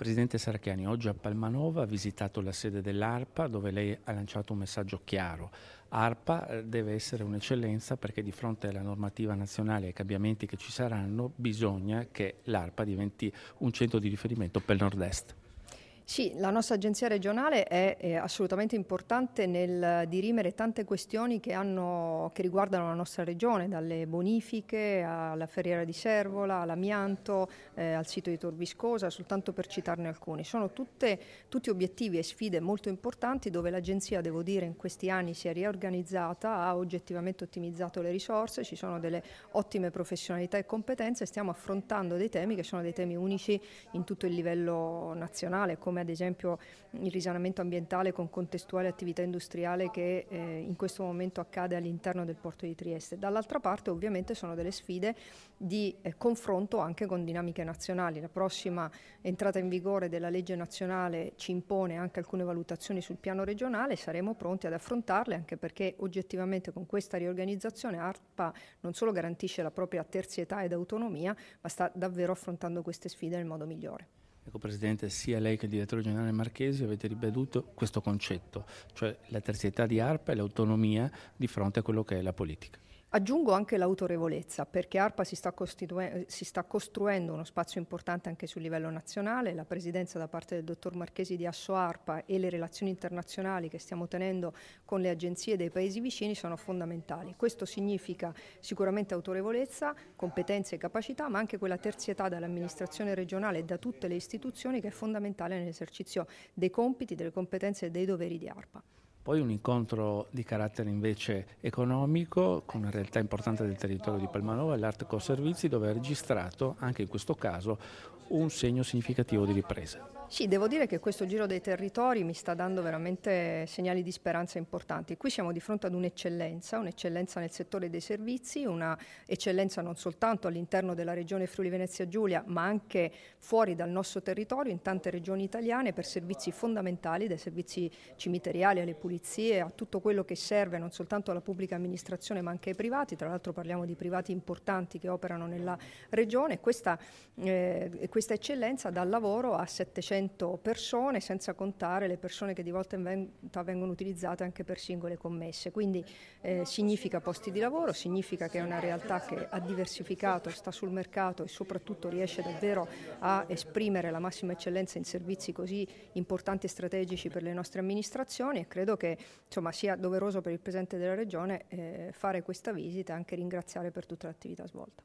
Presidente Serracchiani, oggi a Palmanova ha visitato la sede dell'ARPA dove lei ha lanciato un messaggio chiaro. ARPA deve essere un'eccellenza perché di fronte alla normativa nazionale e ai cambiamenti che ci saranno bisogna che l'ARPA diventi un centro di riferimento per il Nord-Est. Sì, la nostra agenzia regionale è assolutamente importante nel dirimere tante questioni che riguardano la nostra regione, dalle bonifiche alla Ferriera di Servola, all'amianto, al sito di Tor Viscosa, soltanto per citarne alcuni. Sono tutti obiettivi e sfide molto importanti dove l'agenzia, devo dire, in questi anni si è riorganizzata, ha oggettivamente ottimizzato le risorse, ci sono delle ottime professionalità e competenze, stiamo affrontando dei temi che sono dei temi unici in tutto il livello nazionale, come ad esempio il risanamento ambientale con contestuale attività industriale che in questo momento accade all'interno del porto di Trieste. Dall'altra parte ovviamente sono delle sfide di confronto anche con dinamiche nazionali. La prossima entrata in vigore della legge nazionale ci impone anche alcune valutazioni sul piano regionale, saremo pronti ad affrontarle anche perché oggettivamente con questa riorganizzazione ARPA non solo garantisce la propria terzietà ed autonomia, ma sta davvero affrontando queste sfide nel modo migliore. Ecco Presidente, sia lei che il direttore generale Marchesi avete ripetuto questo concetto, cioè la terzietà di ARPA e l'autonomia di fronte a quello che è la politica. Aggiungo anche l'autorevolezza, perché ARPA si sta costruendo uno spazio importante anche sul livello nazionale, la presidenza da parte del dottor Marchesi di Asso ARPA e le relazioni internazionali che stiamo tenendo con le agenzie dei paesi vicini sono fondamentali. Questo significa sicuramente autorevolezza, competenze e capacità, ma anche quella terzietà dall'amministrazione regionale e da tutte le istituzioni che è fondamentale nell'esercizio dei compiti, delle competenze e dei doveri di ARPA. Poi un incontro di carattere invece economico con una realtà importante del territorio di Palmanova, l'Artco Servizi, dove ha registrato anche in questo caso un segno significativo di ripresa. Sì, devo dire che questo giro dei territori mi sta dando veramente segnali di speranza importanti. Qui siamo di fronte ad un'eccellenza nel settore dei servizi, una eccellenza non soltanto all'interno della regione Friuli Venezia Giulia, ma anche fuori dal nostro territorio, in tante regioni italiane, per servizi fondamentali, dai servizi cimiteriali alle pulizie, a tutto quello che serve non soltanto alla pubblica amministrazione ma anche ai privati. Tra l'altro parliamo di privati importanti che operano nella regione. Questa eccellenza dà lavoro a 700 persone, senza contare le persone che di volta in volta vengono utilizzate anche per singole commesse. Quindi significa posti di lavoro, significa che è una realtà che ha diversificato, sta sul mercato e soprattutto riesce davvero a esprimere la massima eccellenza in servizi così importanti e strategici per le nostre amministrazioni, e credo che insomma sia doveroso per il Presidente della Regione fare questa visita e anche ringraziare per tutta l'attività svolta.